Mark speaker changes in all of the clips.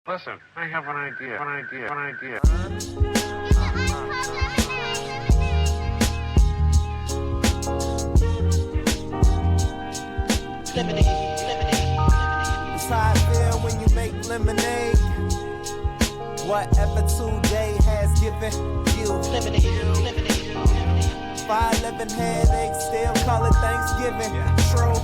Speaker 1: Listen, I have an idea.
Speaker 2: It's how I feel when you make lemonade. Whatever today has given you. 5'11" headaches, still call it Thanksgiving. True.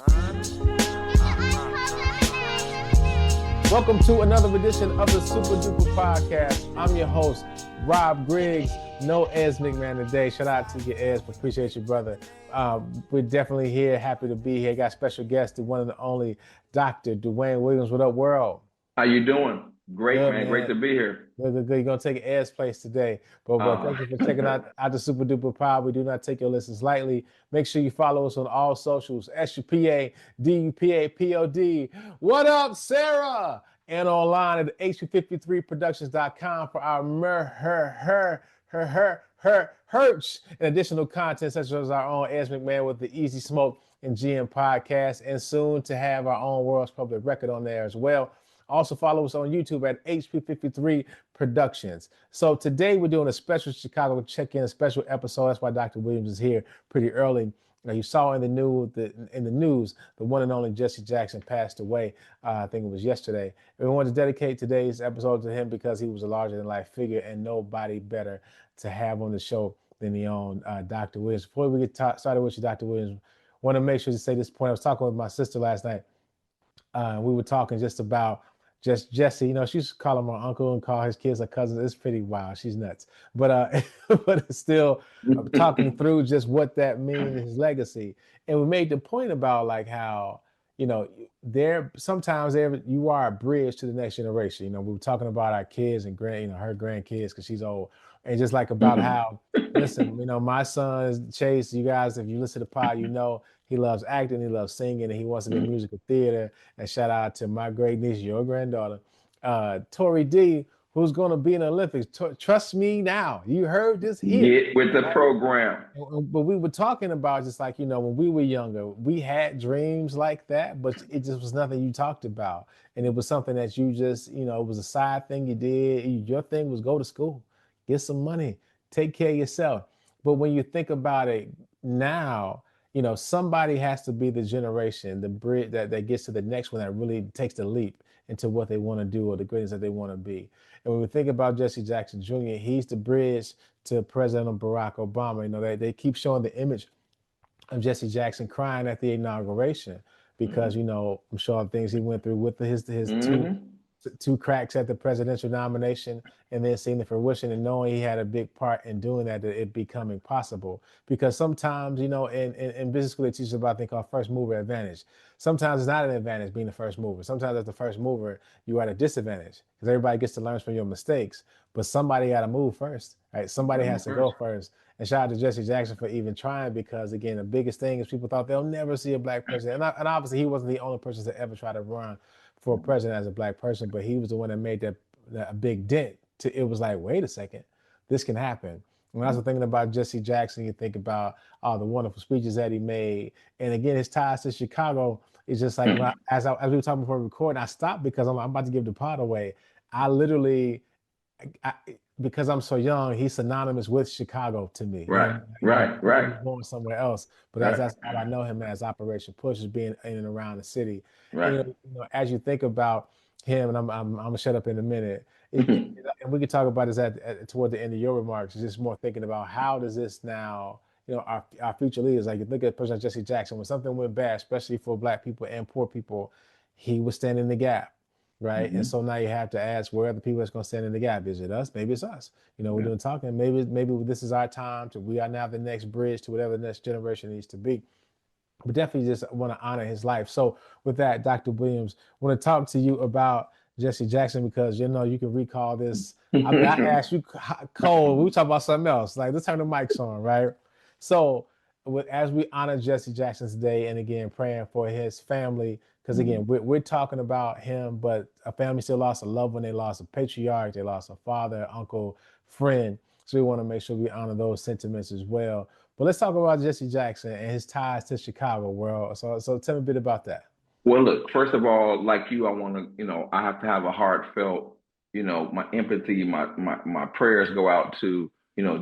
Speaker 3: Welcome to another edition of the Super Duper Podcast. I'm your host, Rob Griggs. No Ez McMahon today. Shout out to you, Ez. Appreciate you, brother. We're definitely here. Happy to be here. Got special guest, the one and the only Dr. Dwayne Williams. What up, world?
Speaker 4: How you doing? Great,
Speaker 3: Good,
Speaker 4: man. Great to be here.
Speaker 3: Good. You're going to take Ez's place today. But thank you for checking out the Super Duper Pod. We do not take your listens lightly. Make sure you follow us on all socials, SUPADUPAPOD. What up, Sarah? And online at hp53productions.com for our merch and additional content such as our own Ez McMahon with the Easy Smoke and GM podcast, and soon to have our own World's Public Record on there as well. Also follow us on YouTube at HP53 Productions. So today we're doing a special Chicago check-in, a special episode. That's why Dr. Williams is here pretty early. Now, you saw in the news, the one and only Jesse Jackson passed away. I think it was yesterday. And we wanted to dedicate today's episode to him because he was a larger-than-life figure, and nobody better to have on the show than the own Dr. Williams. Before we get started with you, Dr. Williams, I want to make sure to say this point. I was talking with my sister last night. We were talking just about Jesse, she used to call him her uncle and call his kids her cousins. It's pretty wild. She's nuts. But but it's still talking through just what that means, his legacy. And we made the point about like how, sometimes you are a bridge to the next generation. We were talking about our kids and her grandkids because she's old. And just like about how, listen, my son Chase, you guys, if you listen to the pod, he loves acting, he loves singing, and he wants to be in musical theater. And shout out to my great niece, your granddaughter, Tori D, who's going to be in the Olympics. Trust me now. You heard this here.
Speaker 4: Get with the program.
Speaker 3: But we were talking about just like, when we were younger, we had dreams like that, but it just was nothing you talked about. And it was something that you just, it was a side thing you did. Your thing was go to school, get some money, take care of yourself. But when you think about it now, somebody has to be the generation, the bridge that gets to the next one that really takes the leap into what they want to do or the greatness that they want to be. And when we think about Jesse Jackson Jr., he's the bridge to President Barack Obama. They keep showing the image of Jesse Jackson crying at the inauguration because, I'm showing things he went through with his two cracks at the presidential nomination and then seeing the fruition and knowing he had a big part in doing that it becoming possible. Because sometimes, in business school, they teach us about a thing called first mover advantage. Sometimes it's not an advantage being the first mover. Sometimes as the first mover, you're at a disadvantage because everybody gets to learn from your mistakes, but somebody got to move first, right? Somebody has to go first. And shout out to Jesse Jackson for even trying because, again, the biggest thing is people thought they'll never see a black person. And obviously he wasn't the only person to ever try to run for president as a black person, but he was the one that made that big dent. It was like, wait a second, this can happen. When I was thinking about Jesse Jackson, you think about all the wonderful speeches that he made. And again, his ties to Chicago is just like, as we were talking before recording, I stopped because I'm about to give the pod away. I literally, because I'm so young, he's synonymous with Chicago to me.
Speaker 4: Right.
Speaker 3: He's going somewhere else, but that's all I know him as. Operation Push is being in and around the city.
Speaker 4: Right.
Speaker 3: As you think about him, and I'm gonna shut up in a minute, and we can talk about this toward the end of your remarks. It's just more thinking about how does this now, our future leaders, like you look at President Jesse Jackson, when something went bad, especially for black people and poor people, he was standing in the gap. Right. And so now you have to ask where are the people that's going to stand in the gap? Is it us? Maybe it's us. We're doing talking. Maybe this is our time we are now the next bridge to whatever the next generation needs to be. But definitely just want to honor his life. So with that, Dr. Williams, I want to talk to you about Jesse Jackson because, you can recall this. I asked you, Cole, we talk about something else. Like, let's turn the mics on, right? So as we honor Jesse Jackson today, and again, praying for his family, because again, we're talking about him, but a family still lost a loved one. They lost a patriarch. They lost a father, uncle, friend. So we want to make sure we honor those sentiments as well. But let's talk about Jesse Jackson and his ties to Chicago world. So tell me a bit about that.
Speaker 4: Well, look, first of all, like you, I want to, I have to have a heartfelt my empathy, my prayers go out to,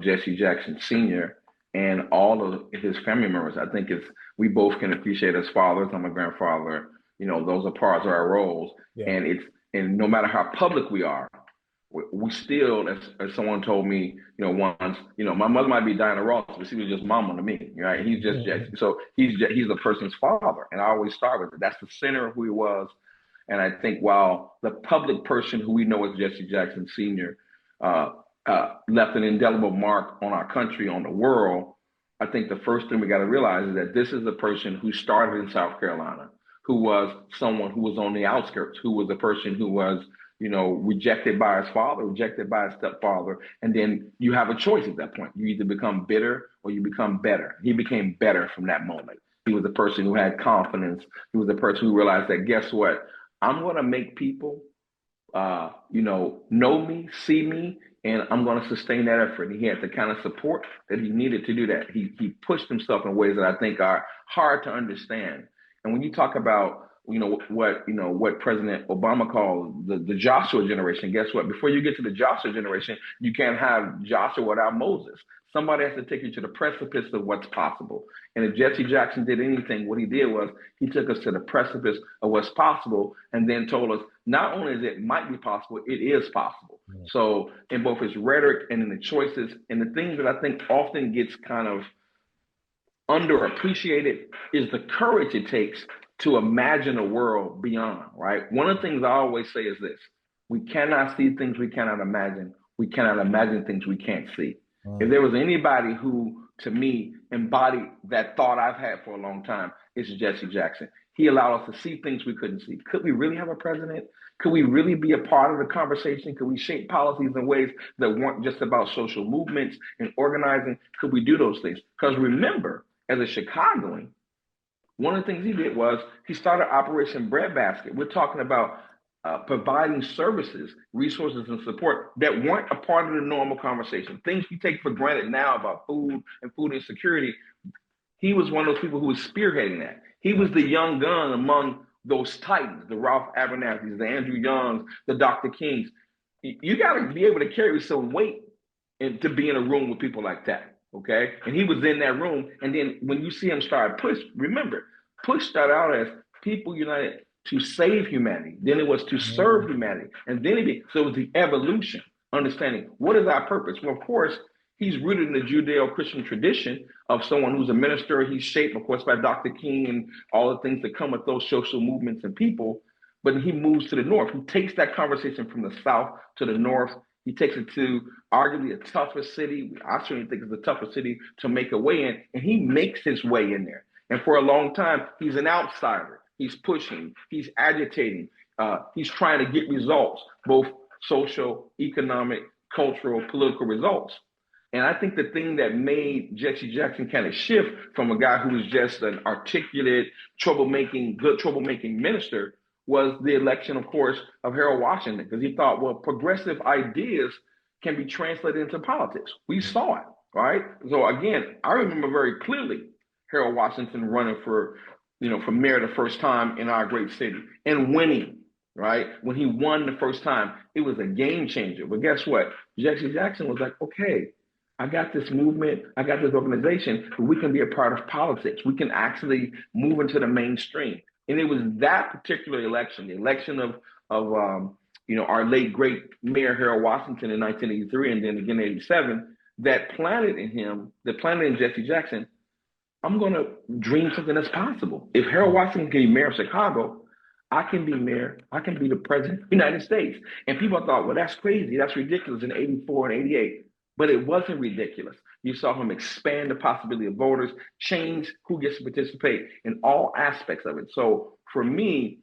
Speaker 4: Jesse Jackson Sr. and all of his family members. I think we both can appreciate as fathers. I'm a grandfather. Those are parts of our roles.
Speaker 3: Yeah.
Speaker 4: And no matter how public we are, we still, as someone told me, once, my mother might be Diana Ross, but she was just mama to me, right? He's just Jackson. So he's the person's father. And I always start with it. That's the center of who he was. And I think while the public person who we know as Jesse Jackson Sr. Left an indelible mark on our country, on the world, I think the first thing we got to realize is that this is the person who started in South Carolina, who was someone who was on the outskirts, who was a person who was, rejected by his father, rejected by his stepfather. And then you have a choice at that point. You either become bitter or you become better. He became better from that moment. He was a person who had confidence. He was a person who realized that, guess what? I'm going to make people, know me, see me, and I'm going to sustain that effort. And he had the kind of support that he needed to do that. He pushed himself in ways that I think are hard to understand. And when you talk about, what President Obama called the Joshua generation, guess what? Before you get to the Joshua generation, you can't have Joshua without Moses. Somebody has to take you to the precipice of what's possible. And if Jesse Jackson did anything, what he did was he took us to the precipice of what's possible and then told us not only is it might be possible, it is possible. Mm-hmm. So in both his rhetoric and in the choices and the things that I think often gets kind of underappreciated is the courage it takes to imagine a world beyond, right? One of the things I always say is this: we cannot see things we cannot imagine. We cannot imagine things we can't see. If there was anybody who, to me, embodied that thought I've had for a long time, it's Jesse Jackson. He allowed us to see things we couldn't see. Could we really have a president? Could we really be a part of the conversation? Could we shape policies in ways that weren't just about social movements and organizing? Could we do those things? Because remember, as a Chicagoan, one of the things he did was he started Operation Breadbasket. We're talking about providing services, resources, and support that weren't a part of the normal conversation. Things we take for granted now about food and food insecurity. He was one of those people who was spearheading that. He was the young gun among those titans, the Ralph Abernathy's, the Andrew Youngs, the Dr. Kings. You got to be able to carry some weight to be in a room with people like that, okay? And he was in that room. And then when you see him start Push, remember, Push started out as People United to save humanity. Then it was to serve humanity. And then so it was the evolution, understanding what is our purpose? Well, of course, he's rooted in the Judeo-Christian tradition of someone who's a minister. He's shaped, of course, by Dr. King and all the things that come with those social movements and people. But he moves to the north. He takes that conversation from the south to the north. He takes it to arguably the toughest city. I certainly think it's the toughest city to make a way in. And he makes his way in there. And for a long time, he's an outsider. He's pushing, he's agitating, he's trying to get results, both social, economic, cultural, political results. And I think the thing that made Jesse Jackson kind of shift from a guy who was just an articulate, good troublemaking minister was the election, of course, of Harold Washington, because he thought, well, progressive ideas can be translated into politics. We saw it, right? So again, I remember very clearly Harold Washington running for mayor the first time in our great city and winning, right? When he won the first time, it was a game changer. But guess what? Jesse Jackson was like, okay, I got this movement, I got this organization, but we can be a part of politics. We can actually move into the mainstream. And it was that particular election, the election of our late great Mayor Harold Washington in 1983 and then again in 87, that planted in Jesse Jackson, I'm going to dream something that's possible. If Harold Washington can be mayor of Chicago, I can be mayor. I can be the president of the United States. And people thought, well, that's crazy. That's ridiculous in 84 and 88. But it wasn't ridiculous. You saw him expand the possibility of voters, change who gets to participate in all aspects of it. So for me,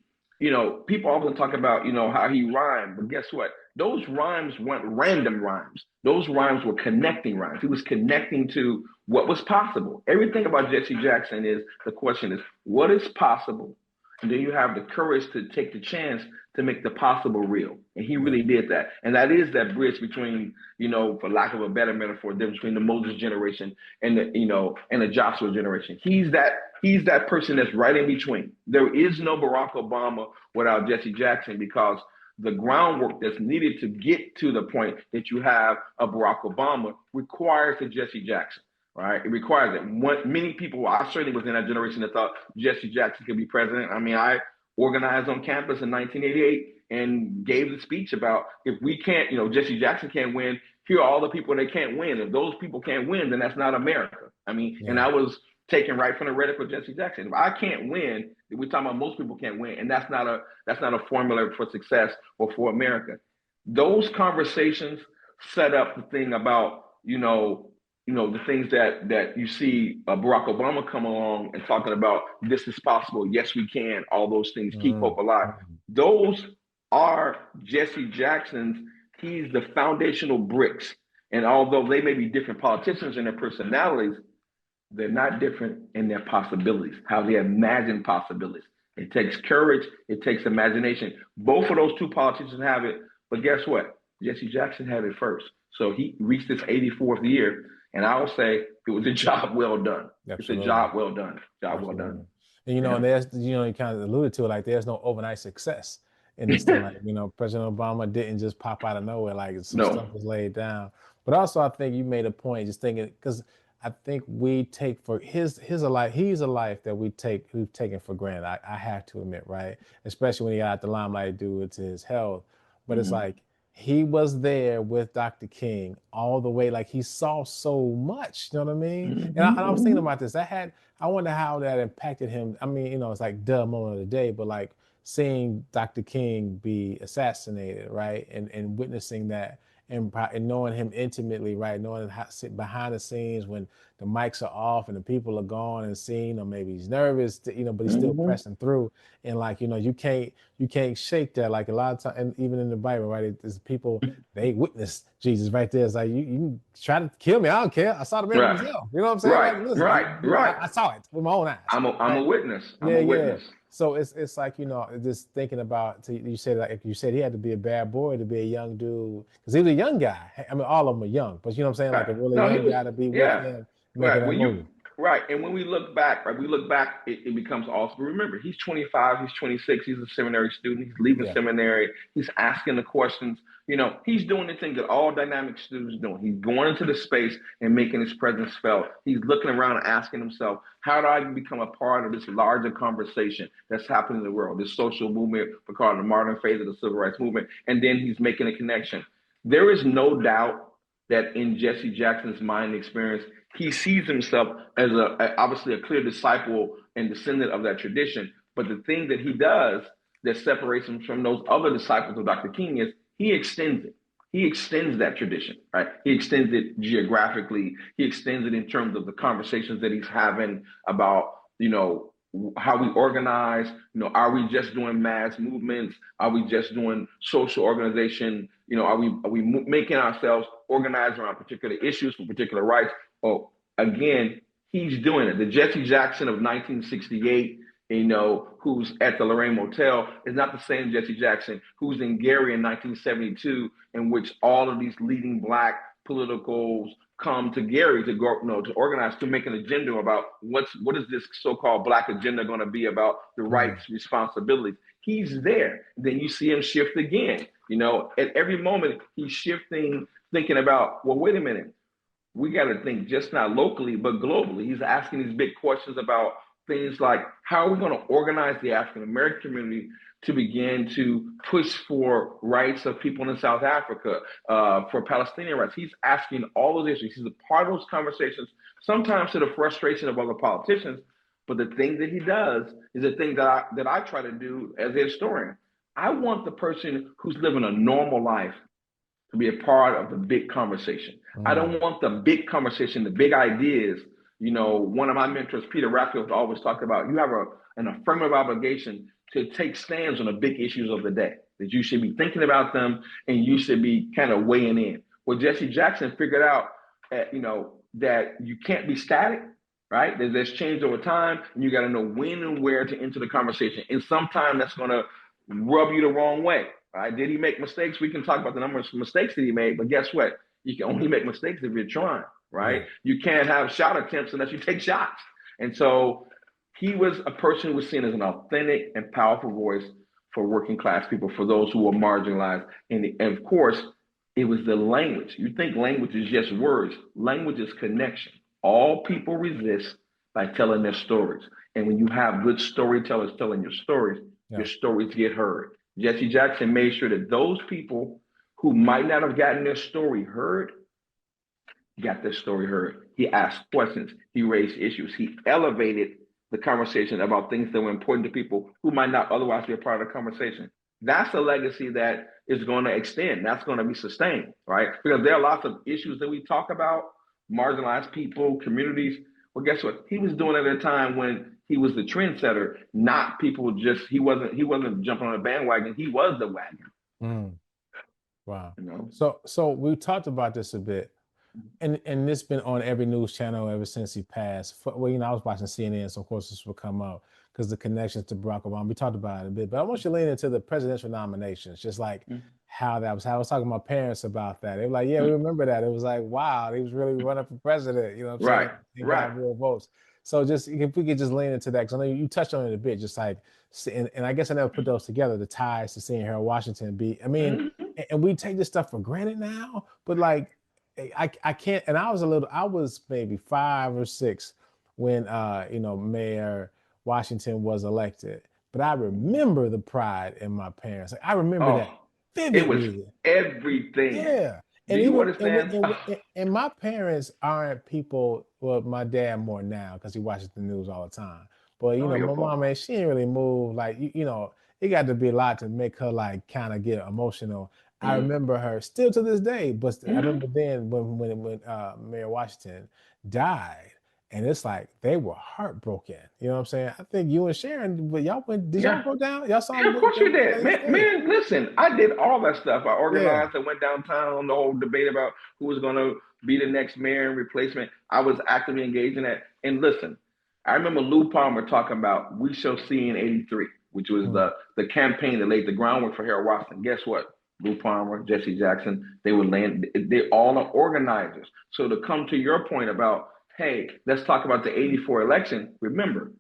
Speaker 4: people often talk about, how he rhymed. But guess what? Those rhymes weren't random rhymes. Those rhymes were connecting rhymes. He was connecting to what was possible. Everything about Jesse Jackson the question is, what is possible? And then you have the courage to take the chance to make the possible real. And he really did that. And that is that bridge between, for lack of a better metaphor, the difference between the Moses generation and the Joshua generation. He's that person that's right in between. There is no Barack Obama without Jesse Jackson, because the groundwork that's needed to get to the point that you have a Barack Obama requires a Jesse Jackson, right? It requires it. Many people, I certainly was in that generation that thought Jesse Jackson could be president. I mean, I organized on campus in 1988 and gave the speech about if we can't, Jesse Jackson can't win, here are all the people that can't win. If those people can't win, then that's not America. I mean, and I was taken right from the rhetoric of Jesse Jackson. If I can't win, we're talking about most people can't win, and that's not a formula for success or for America. Those conversations set up the thing about the things that you see Barack Obama come along and talking about this is possible, yes we can, all those things, keep hope alive. Those are Jesse Jackson's. He's the foundational bricks, and although they may be different politicians in their personalities, they're not different in their possibilities, how they imagine possibilities. It takes courage, it takes imagination. Both of those two politicians have it, but guess what? Jesse Jackson had it first. So he reached his 84th year, and I will say it was a job well done. Absolutely. It's a job well done. Well done.
Speaker 3: And and there's you kind of alluded to it, like there's no overnight success in this thing. Like President Obama didn't just pop out of nowhere. Like some stuff was laid down. But also, I think you made a point just thinking, because I think we take for he's a life that we've taken for granted. I have to admit, right? Especially when he got out the limelight due to his health. But it's like he was there with Dr. King all the way. Like he saw so much, you know what I mean? And I was thinking about this. I wonder how that impacted him. I mean, it's like duh moment of the day, but like seeing Dr. King be assassinated, right? And witnessing that. And knowing him intimately, right? Knowing how to sit behind the scenes when the mics are off and the people are gone and seeing, or maybe he's nervous, but he's still pressing through. And like, you can't shake that. Like a lot of times, and even in the Bible, right? There's people, they witness Jesus right there. It's like, you try to kill me, I don't care. I saw the man himself. You know what I'm saying?
Speaker 4: Right,
Speaker 3: like, listen,
Speaker 4: right.
Speaker 3: I saw it with my own eyes.
Speaker 4: I'm a witness. I'm a witness.
Speaker 3: So it's like, just thinking about, you said he had to be a bad boy to be a young dude, because he was a young guy. I mean, all of them are young, but you know what I'm saying? Like a really young guy to be with him.
Speaker 4: Right. And when we look back, it becomes awesome. Remember, he's 25, he's 26, he's a seminary student, he's leaving seminary, he's asking the questions. He's doing the thing that all dynamic students are doing. He's going into the space and making his presence felt. He's looking around and asking himself, how do I become a part of this larger conversation that's happening in the world, this social movement, we call it the modern phase of the civil rights movement, and then he's making a connection. There is no doubt that in Jesse Jackson's mind and experience, he sees himself as obviously a clear disciple and descendant of that tradition. But the thing that he does that separates him from those other disciples of Dr. King is he extends it. He extends that tradition, right? He extends it geographically. He extends it in terms of the conversations that he's having about, how we organize. Are we just doing mass movements? Are we just doing social organization? Are we making ourselves organized around particular issues for particular rights? Oh, again, he's doing it. The Jesse Jackson of 1968, who's at the Lorraine Motel, is not the same Jesse Jackson who's in Gary in 1972, in which all of these leading Black politicals come to Gary to go, to organize, to make an agenda about what is this so-called Black agenda going to be about the rights, responsibilities. He's there. Then you see him shift again. At every moment he's shifting, thinking about, well, wait a minute. We got to think just not locally, but globally. He's asking these big questions about things like, how are we going to organize the African-American community to begin to push for rights of people in South Africa, for Palestinian rights? He's asking all those issues. He's a part of those conversations, sometimes to the frustration of other politicians. But the thing that he does is the thing that I try to do as a historian. I want the person who's living a normal life to be a part of the big conversation. I don't want the big conversation, the big ideas. One of my mentors, Peter Ratfield, always talked about, you have an affirmative obligation to take stands on the big issues of the day, that you should be thinking about them and you should be kind of weighing in. Well, Jesse Jackson figured out, that you can't be static, right? There's change over time, and you got to know when and where to enter the conversation. And sometimes that's going to rub you the wrong way. Right? Did he make mistakes? We can talk about the number of mistakes that he made, but guess what? You can only make mistakes if you're trying, right? You can't have shot attempts unless you take shots. And so he was a person who was seen as an authentic and powerful voice for working class people, for those who were marginalized. And of course, it was the language. You think language is just words. Language is connection. All people resist by telling their stories. And when you have good storytellers telling your stories get heard. Jesse Jackson made sure that those people who might not have gotten their story heard, got their story heard. He asked questions. He raised issues. He elevated the conversation about things that were important to people who might not otherwise be a part of the conversation. That's a legacy that is going to extend. That's going to be sustained, right? Because there are lots of issues that we talk about, marginalized people, communities. Well, guess what? He was doing it at a time when he was the trendsetter, not people just, he wasn't jumping on a bandwagon. He was the wagon.
Speaker 3: Mm. Wow.
Speaker 4: You know?
Speaker 3: So we talked about this a bit. And it's been on every news channel ever since he passed. Well, I was watching CNN, so of course this will come up because the connections to Barack Obama. We talked about it a bit, but I want you to lean into the presidential nominations, just like how that was. I was talking to my parents about that. They were like, "Yeah, we remember that." It was like, "Wow, he was really running for president." You know what I'm saying? He got real votes. So just if we could just lean into that, because I know you touched on it a bit, just like, and I guess I never put those together. The ties to seeing Harold Washington be. I mean, and we take this stuff for granted now, but like. I can't, and I was maybe 5 or 6 when Mayor Washington was elected, but I remember the pride in my parents. Like, I remember that vividly.
Speaker 4: It was everything.
Speaker 3: Yeah. And
Speaker 4: you understand?
Speaker 3: And my parents aren't people, well, my dad more now because he watches the news all the time. But my mom, man, she didn't really move. Like, it got to be a lot to make her like kind of get emotional. I remember her still to this day, but I remember then when Mayor Washington died, and it's like they were heartbroken. You know what I'm saying? I think you and Sharon, but y'all did y'all go down? Y'all saw him?
Speaker 4: Of course you did. Man, listen, I did all that stuff. I organized. I went downtown on the whole debate about who was going to be the next mayor and replacement. I was actively engaged in that. And listen, I remember Lou Palmer talking about "We Shall See" in '83, which was the campaign that laid the groundwork for Harold Washington. Guess what? Lou Palmer, Jesse Jackson, they all are organizers. So to come to your point about, hey, let's talk about the '84 election. Remember,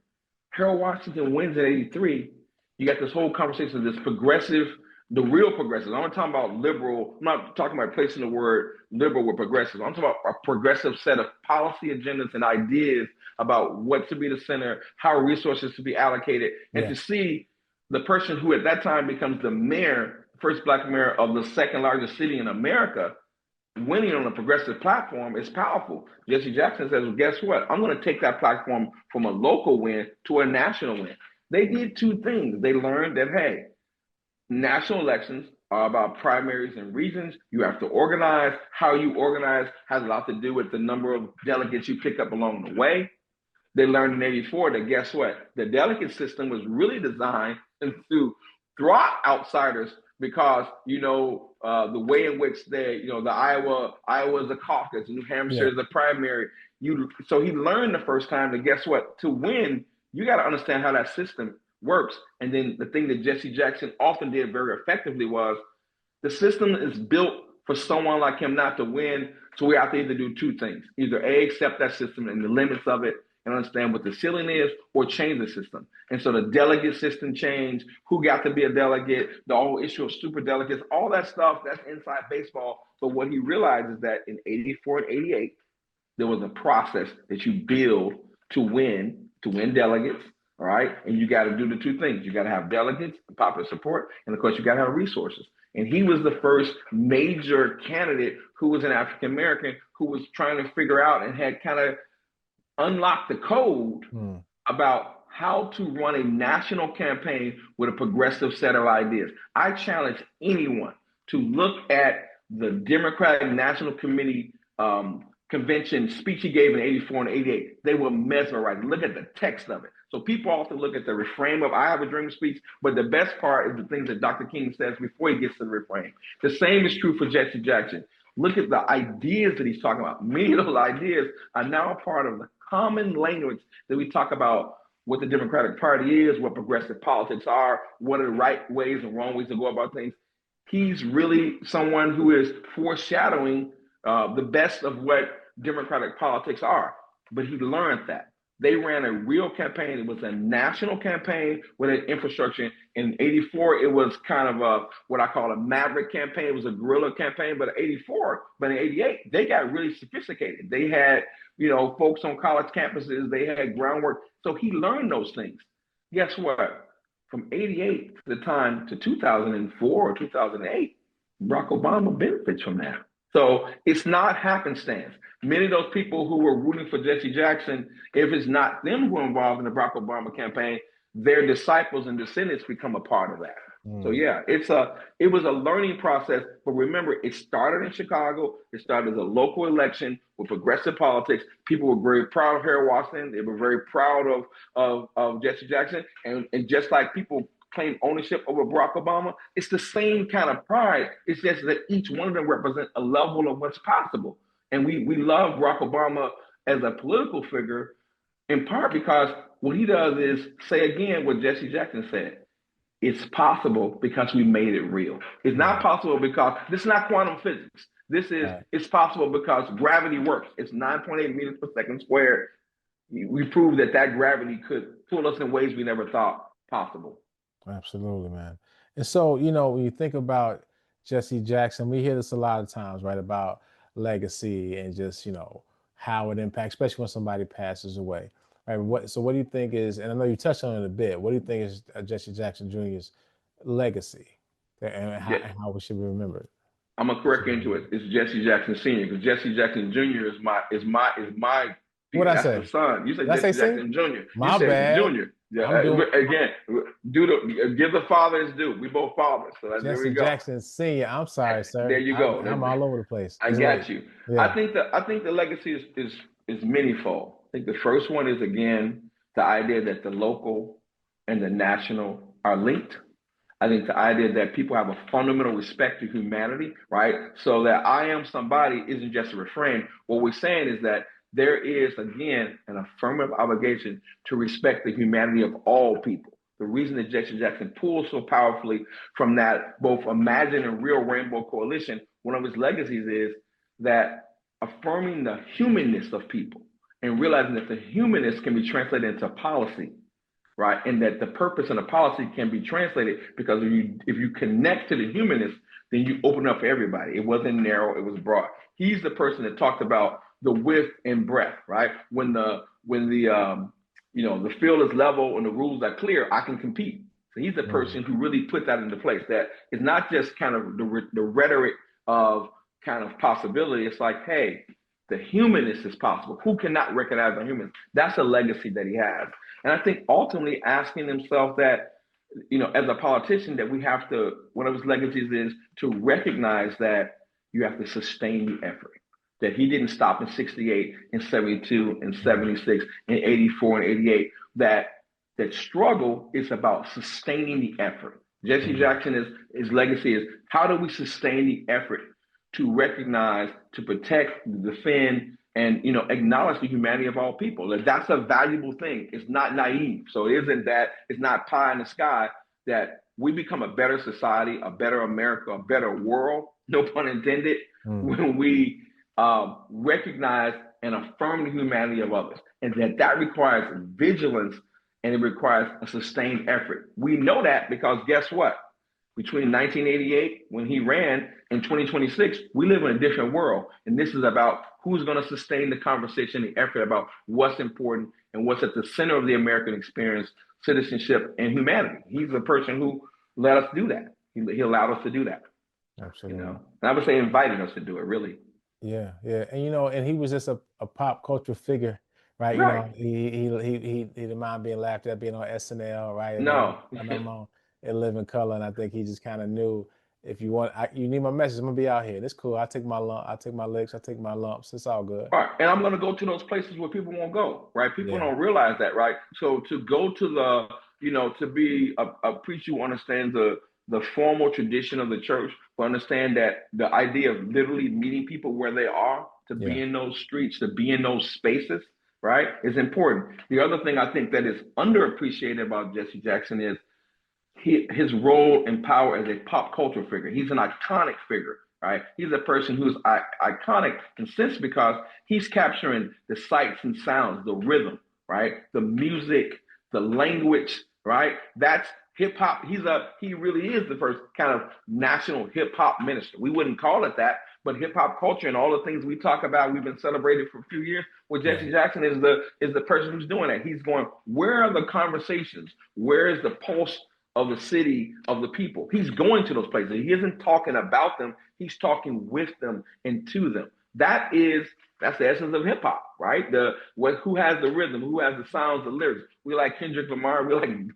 Speaker 4: Harold Washington wins in '83. You got this whole conversation, this progressive, the real progressives. I'm not talking about liberal. I'm not talking about placing the word liberal with progressives. I'm talking about a progressive set of policy agendas and ideas about what to be the center, how resources to be allocated, and to see the person who at that time becomes the mayor, first Black mayor of the second largest city in America, winning on a progressive platform is powerful. Jesse Jackson says, well, guess what? I'm going to take that platform from a local win to a national win. They did two things. They learned that, hey, national elections are about primaries and regions. You have to organize. How you organize has a lot to do with the number of delegates you pick up along the way. They learned in '84 that guess what? The delegate system was really designed to draw outsiders because, the way in which the Iowa is a caucus, New Hampshire is a primary. So he learned the first time that guess what? To win, you got to understand how that system works. And then the thing that Jesse Jackson often did very effectively was the system is built for someone like him not to win. So we have to either do two things: either A, accept that system and the limits of it and understand what the ceiling is, or change the system. And so the delegate system changed, who got to be a delegate, the whole issue of super delegates, all that stuff, that's inside baseball. But what he realized is that in '84 and '88, there was a process that you build to win delegates, all right? And you got to do the two things. You got to have delegates, popular support, and of course, you got to have resources. And he was the first major candidate who was an African-American who was trying to figure out and had kind of unlocked the code about how to run a national campaign with a progressive set of ideas. I challenge anyone to look at the Democratic National Committee convention speech he gave in '84 and '88. They were mesmerized. Look at the text of it. So people often look at the refrain of I Have a Dream speech, but the best part is the things that Dr. King says before he gets to the refrain. The same is true for Jesse Jackson. Look at the ideas that he's talking about. Many of those ideas are now a part of the common language that we talk about what the Democratic Party is, what progressive politics are, what are the right ways and wrong ways to go about things. He's really someone who is foreshadowing the best of what Democratic politics are. But he learned that. They ran a real campaign. It was a national campaign with an infrastructure. in '84, it was kind of what I call a maverick campaign. It was a guerrilla campaign, but in '88, they got really sophisticated. They had, folks on college campuses, they had groundwork. So he learned those things. Guess what? From '88 to the time to 2004 or 2008, Barack Obama benefits from that. So it's not happenstance. Many of those people who were rooting for Jesse Jackson, if it's not them who are involved in the Barack Obama campaign, their disciples and descendants become a part of that. So yeah, it was a learning process. But remember, it started in Chicago. It started as a local election with progressive politics. People were very proud of Harold Washington. They were very proud of Jesse Jackson. And just like people claim ownership over Barack Obama, it's the same kind of pride. It's just that each one of them represent a level of what's possible. And we love Barack Obama as a political figure, in part because what he does is say again what Jesse Jackson said. It's possible because we made it real. It's not possible because this is not quantum physics. It's possible because gravity works. It's 9.8 meters per second squared. We proved that gravity could pull us in ways we never thought possible.
Speaker 3: Absolutely, man. And so, when you think about Jesse Jackson, we hear this a lot of times, right? About legacy and just, how it impacts, especially when somebody passes away. Right. What do you think is, and I know you touched on it a bit, what do you think is Jesse Jackson Jr.'s legacy and how we should be remembered?
Speaker 4: I'm gonna correct you into it. It's Jesse Jackson Sr. because Jesse Jackson Jr. is my
Speaker 3: what I say?
Speaker 4: The son. You said
Speaker 3: Jesse
Speaker 4: Jackson Jr.
Speaker 3: My bad.
Speaker 4: Jr. Yeah. Again, give the father his due. We both fathers. So
Speaker 3: Jesse
Speaker 4: there we go.
Speaker 3: Jackson Sr. I'm sorry, sir.
Speaker 4: There you go.
Speaker 3: I'm all over the place.
Speaker 4: I got you. Yeah. I think the legacy is manyfold. I think the first one is, again, the idea that the local and the national are linked. I think the idea that people have a fundamental respect to humanity, right? So that I am somebody isn't just a refrain. What we're saying is that there is, again, an affirmative obligation to respect the humanity of all people. The reason that Jesse Jackson pulls so powerfully from that both imagined and real rainbow coalition, one of his legacies is that affirming the humanness of people and realizing that the humanness can be translated into policy, right? And that the purpose and the policy can be translated because if you connect to the humanness, then you open up for everybody. It wasn't narrow, it was broad. He's the person that talked about the width and breadth, right? When the field is level and the rules are clear, I can compete. So he's the person who really put that into place. That is not just kind of the rhetoric of kind of possibility. It's like, hey, the humanness is possible. Who cannot recognize the humans? That's a legacy that he has. And I think ultimately asking himself that, as a politician, that we have to, one of his legacies is to recognize that you have to sustain the effort. That he didn't stop in 68 and 72 and 76 and 84 and 88. That struggle is about sustaining the effort. Jesse Jackson, his legacy is, how do we sustain the effort to recognize, to protect, defend, and acknowledge the humanity of all people? That's a valuable thing. It's not naive. So it isn't that, it's not pie in the sky, that we become a better society, a better America, a better world, no pun intended, when we recognize and affirm the humanity of others. And that requires vigilance and it requires a sustained effort. We know that because guess what? Between 1988, when he ran, and 2026, we live in a different world. And this is about who's going to sustain the conversation, the effort about what's important and what's at the center of the American experience, citizenship and humanity. He's the person who let us do that. He allowed us to do that.
Speaker 3: Absolutely.
Speaker 4: And I would say invited us to do it, really.
Speaker 3: Yeah. And and he was just a pop culture figure, right?
Speaker 4: Right.
Speaker 3: He didn't mind being laughed at, being on SNL, right?
Speaker 4: No.
Speaker 3: I'm on In Living Color, and I think he just kind of knew, if you want, you need my message, I'm gonna be out here. It's cool. I take my licks, I take my lumps. It's all good.
Speaker 4: All right. And I'm gonna go to those places where people won't go, right? People don't realize that, right? So to go to the, to be a preacher who understands the formal tradition of the church, but understand that the idea of literally meeting people where they are, to be in those streets, to be in those spaces, right, is important. The other thing I think that is underappreciated about Jesse Jackson is his role and power as a pop culture figure. He's an iconic figure, right? He's a person who's iconic in sense because he's capturing the sights and sounds, the rhythm, right? The music, the language, right? That's hip hop. He really is the first kind of national hip hop minister. We wouldn't call it that, but hip hop culture and all the things we talk about, we've been celebrating for a few years. Well, Jesse Jackson is the person who's doing that. He's going, where are the conversations? Where is the pulse of the city, of the people? He's going to those places. He isn't talking about them. He's talking with them and to them. That's the essence of hip hop, right? Who has the rhythm, who has the sounds, the lyrics. We like Kendrick Lamar, we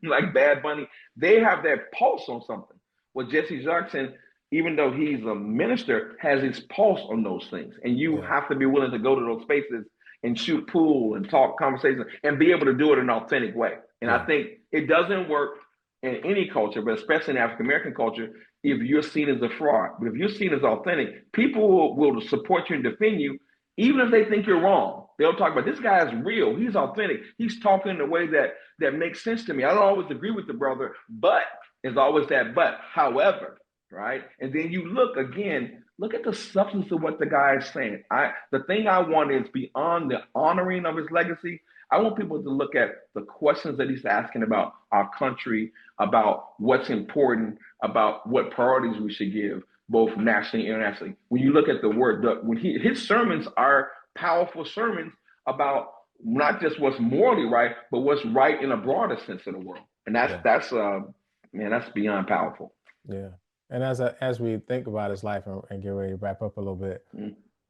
Speaker 4: like Bad Bunny. They have that pulse on something. Well, Jesse Jackson, even though he's a minister, has his pulse on those things. And you have to be willing to go to those spaces and shoot pool and talk conversations and be able to do it in an authentic way. And I think it doesn't work in any culture, but especially in African American culture, if you're seen as a fraud. But if you're seen as authentic, people will support you and defend you, even if they think you're wrong. They'll talk about, this guy is real. He's authentic. He's talking in a way that makes sense to me. I don't always agree with the brother, but there's always that but. However, right? And then you look at the substance of what the guy is saying. The thing I want is beyond the honoring of his legacy, I want people to look at the questions that he's asking about our country, about what's important, about what priorities we should give, both nationally and internationally. When you look at the word, his sermons are powerful sermons about not just what's morally right, but what's right in a broader sense of the world. And that's beyond powerful.
Speaker 3: Yeah. And as we think about his life and get ready to wrap up a little bit,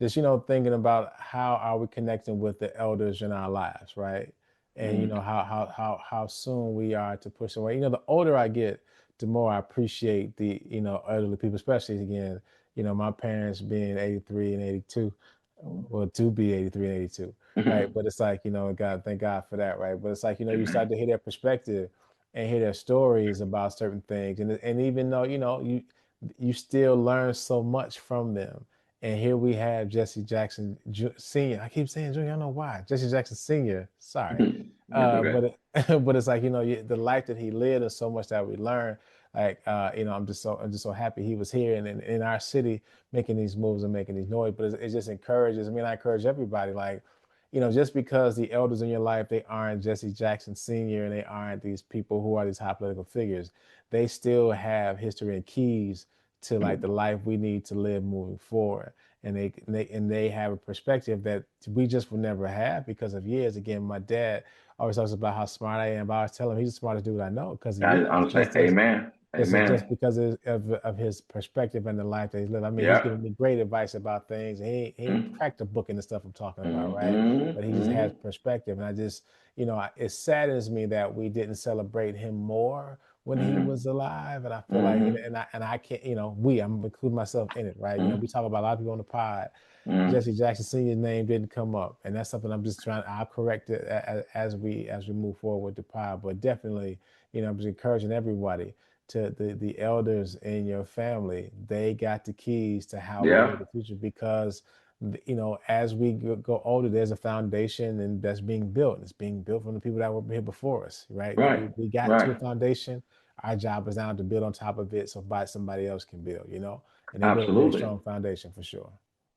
Speaker 3: just, thinking about how are we connecting with the elders in our lives, right? And, how soon we are to push away. The older I get, the more I appreciate the, elderly people, especially, again, my parents being 83 and 82, well, to be 83 and 82, right? But it's like, God, thank God for that, right? But it's like, you start to hear their perspective and hear their stories about certain things. And even though, you still learn so much from them. And here we have Jesse Jackson Sr. I keep saying Junior, I don't know why. Jesse Jackson Sr. Sorry.
Speaker 4: Okay.
Speaker 3: But it's like, the life that he lived and so much that we learn. Like, I'm just so happy he was here and in our city making these moves and making these noise. But it just encourages. I encourage everybody, like, just because the elders in your life, they aren't Jesse Jackson Sr. and they aren't these people who are these high political figures, they still have history and keys to like the life we need to live moving forward. And they have a perspective that we just will never have because of years. Again, my dad always talks about how smart I am, but I always tell him he's the smartest dude I know because
Speaker 4: I'm saying, amen.
Speaker 3: Just because of his perspective and the life that he's lived. He's giving me great advice about things. He ain't cracked a book in the stuff I'm talking about, right? But he just has perspective. And I just, it saddens me that we didn't celebrate him more when he was alive. And I feel like, and I can't, I'm including myself in it, right? We talk about a lot of people on the pod. Jesse Jackson Sr.'s name didn't come up. And that's something I'm just I'll correct it as we move forward with the pod. But definitely, I'm just encouraging everybody to the elders in your family. They got the keys to how we live the future because, as we go older, there's a foundation and that's being built. It's being built from the people that were here before us, right? We got to a foundation. Our job is now to build on top of it so somebody else can build, and they build a very strong foundation for sure.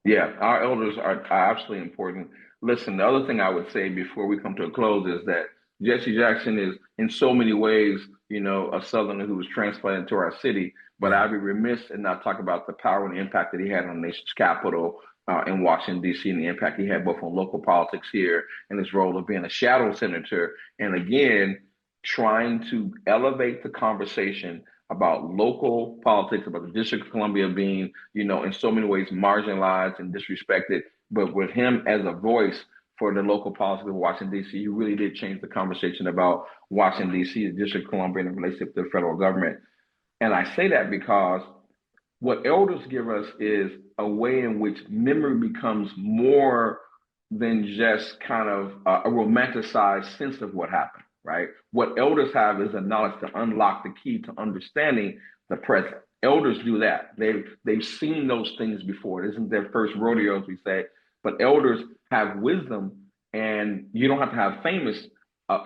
Speaker 4: Yeah, our elders are absolutely important. Listen, the other thing I would say before we come to a close is that Jesse Jackson is in so many ways, a Southerner who was transplanted to our city, but I'd be remiss and not talk about the power and the impact that he had on the nation's capital in Washington, D.C., and the impact he had both on local politics here and his role of being a shadow senator. And again, trying to elevate the conversation about local politics, about the District of Columbia being, in so many ways marginalized and disrespected, but with him as a voice for the local politics of Washington, D.C., he really did change the conversation about Washington, D.C., the District of Columbia, and the relationship to the federal government. And I say that because what elders give us is a way in which memory becomes more than just kind of a romanticized sense of what happened, right? What elders have is a knowledge to unlock the key to understanding the present. Elders do that. They've seen those things before. It isn't their first rodeo, as we say, but elders have wisdom, and you don't have to have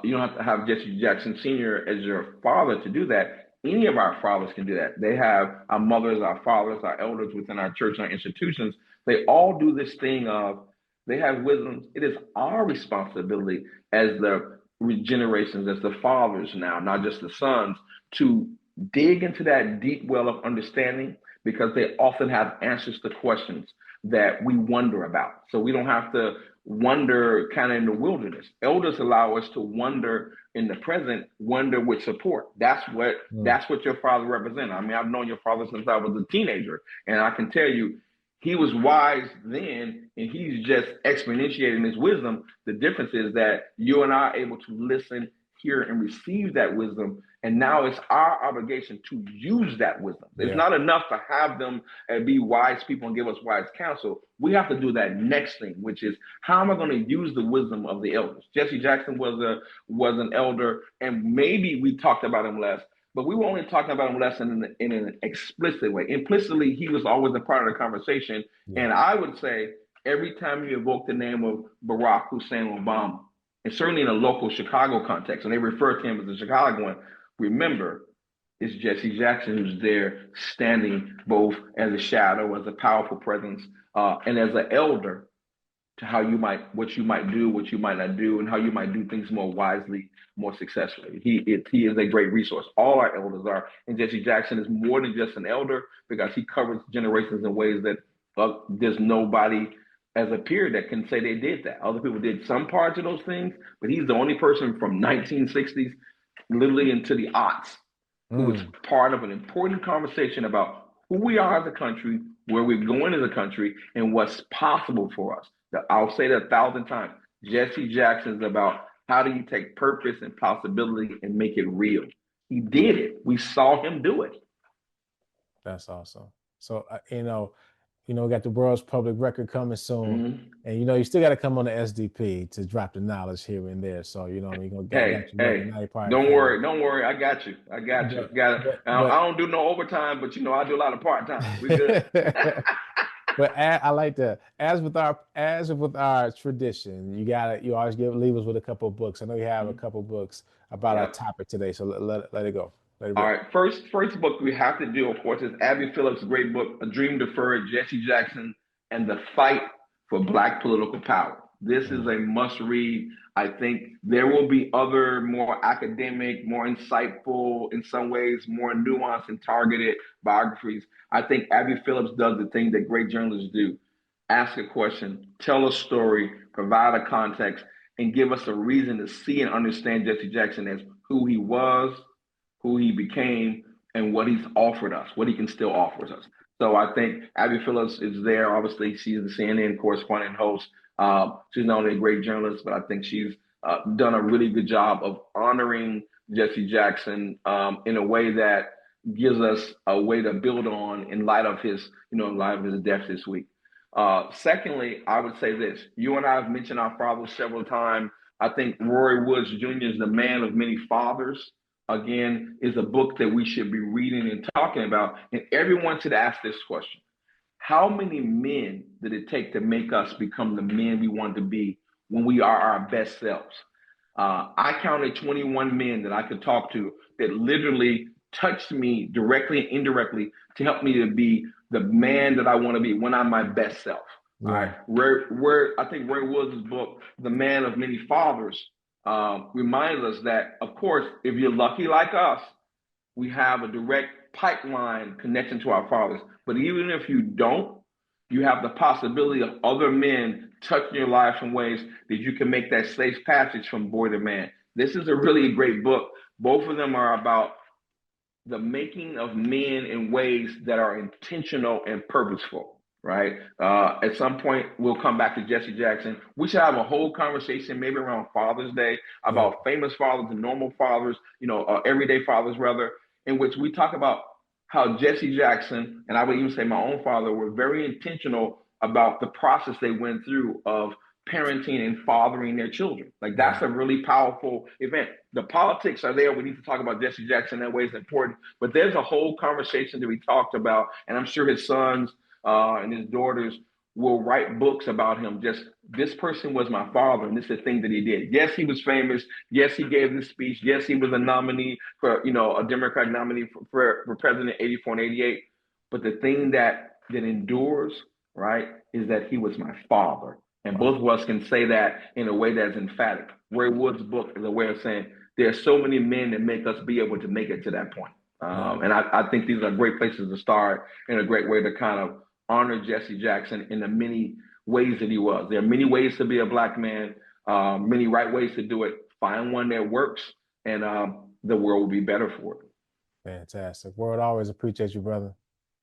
Speaker 4: you don't have to have Jesse Jackson Sr. as your father to do that. Any of our fathers can do that. They have our mothers, our fathers, our elders within our church and our institutions. They all do this thing of, they have wisdom. It is our responsibility as the generations as the fathers now, not just the sons, to dig into that deep well of understanding, because they often have answers to questions that we wonder about. So we don't have to wonder kind of in the wilderness. Elders allow us to wonder in the present, wonder with support. That's what your father represents. I mean, I've known your father since I was a teenager, and I can tell you, he was wise then, and he's just exponentiating his wisdom. The difference is that you and I are able to listen, hear, and receive that wisdom. And now it's our obligation to use that wisdom. It's not enough to have them be wise people and give us wise counsel. We have to do that next thing, which is, how am I going to use the wisdom of the elders? Jesse Jackson was an elder, and maybe we talked about him less, but we were only talking about him less in an explicit way. Implicitly, he was always a part of the conversation. Yeah. And I would say, every time you evoke the name of Barack Hussein Obama, and certainly in a local Chicago context, and they refer to him as a Chicagoan, remember, it's Jesse Jackson who's there standing both as a shadow, as a powerful presence, and as an elder to what you might do, what you might not do, and how you might do things more wisely, more successfully. He is a great resource. All our elders are. And Jesse Jackson is more than just an elder, because he covers generations in ways that there's nobody as a peer that can say they did that. Other people did some parts of those things, but he's the only person from 1960s literally into the aughts who was part of an important conversation about who we are as a country, where we're going as a country, and what's possible for us. I'll say that 1,000 times. Jesse Jackson is about, how do you take purpose and possibility and make it real? He did it. We saw him do it.
Speaker 3: That's awesome. So, we got the world's public record coming soon, and you still got to come on the SDP to drop the knowledge here and there. So we're gonna get
Speaker 4: don't worry, I got you. I don't do no overtime, but I do a lot of part time. We good.
Speaker 3: But I like that. As with our tradition, you always leave us with a couple of books. I know you have a couple of books about our topic today, so let it go. All
Speaker 4: right, first book we have to do, of course, is Abby Phillips' great book, A Dream Deferred, Jesse Jackson and the Fight for Black Political Power. This is a must read. I think there will be other more academic, more insightful, in some ways, more nuanced and targeted biographies. I think Abby Phillips does the thing that great journalists do: ask a question, tell a story, provide a context, and give us a reason to see and understand Jesse Jackson as who he was, who he became, and what he's offered us, what he can still offer us. So I think Abby Phillips is there. Obviously, she's the CNN correspondent host. She's not only a great journalist, but I think she's done a really good job of honoring Jesse Jackson in a way that gives us a way to build on in light of his death this week. Secondly, I would say this: you and I have mentioned our fathers several times. I think Roy Woods Jr. is The Man of Many Fathers. Again, is a book that we should be reading and talking about. And everyone should ask this question: how many men did it take to make us become the men we want to be when we are our best selves? I counted 21 men that I could talk to that literally touched me directly and indirectly to help me to be the man that I want to be when I'm my best self. Yeah. All right. I think Roy Woods' book, The Man of Many Fathers, reminds us that, of course, if you're lucky like us, we have a direct pipeline connection to our fathers. But even if you don't, you have the possibility of other men touching your life in ways that you can make that safe passage from boy to man. This is a really great book. Both of them are about the making of men in ways that are intentional and purposeful. Right. At some point, we'll come back to Jesse Jackson. We should have a whole conversation, maybe around Father's Day, about famous fathers and normal fathers, everyday fathers, rather, in which we talk about how Jesse Jackson, and I would even say my own father, were very intentional about the process they went through of parenting and fathering their children. Like, that's a really powerful event. The politics are there. We need to talk about Jesse Jackson. That way is important. But there's a whole conversation that we talked about, and I'm sure his sons and his daughters will write books about him. Just, this person was my father, and this is the thing that he did. Yes, he was famous. Yes, he gave this speech. Yes, he was a nominee for, a Democratic nominee for president 84 and 88. But the thing that endures, right, is that he was my father. And both of us can say that in a way that's emphatic. Ray Wood's book is a way of saying there's so many men that make us be able to make it to that point. And I think these are great places to start and a great way to kind of honor Jesse Jackson in the many ways that he was. There are many ways to be a Black man, many right ways to do it. Find one that works, and the world will be better for it.
Speaker 3: Fantastic. World, always appreciate you, brother.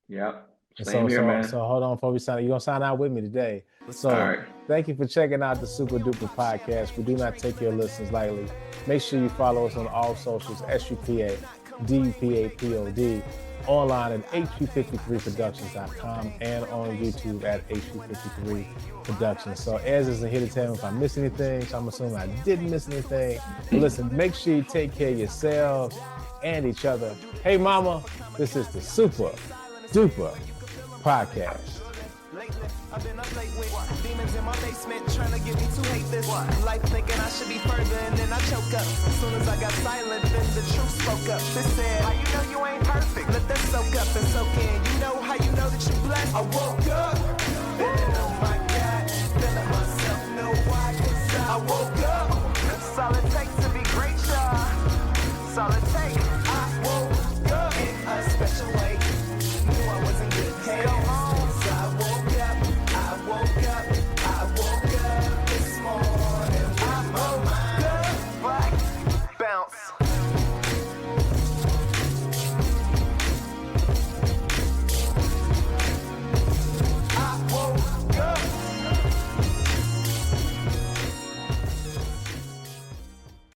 Speaker 4: Yeah. Same here, man.
Speaker 3: So hold on before we sign. You're going to sign out with me today. So
Speaker 4: all right.
Speaker 3: Thank you for checking out the Super Duper Podcast. We do not take your listens lightly. Make sure you follow us on all socials, SUPA, DUPAPOD, online at HU53productions.com and on YouTube at HU53 Productions. So Ez isn't here to tell me if I missed anything, so I'm assuming I didn't miss anything. But listen, make sure you take care of yourselves and each other. Hey, mama, this is the Super Duper Podcast.
Speaker 2: I've been up late with demons in my basement trying to get me to hate this life, thinking I should be further, and then I choke up. As soon as I got silent, then the truth spoke up. They said, how you know you ain't perfect? Let that soak up and soak in. You know how you know that you're blessed? I woke up, feeling, oh my God, feeling myself, know why? 'Cause I woke up. That's all it takes to be great, y'all. That's all it takes. I woke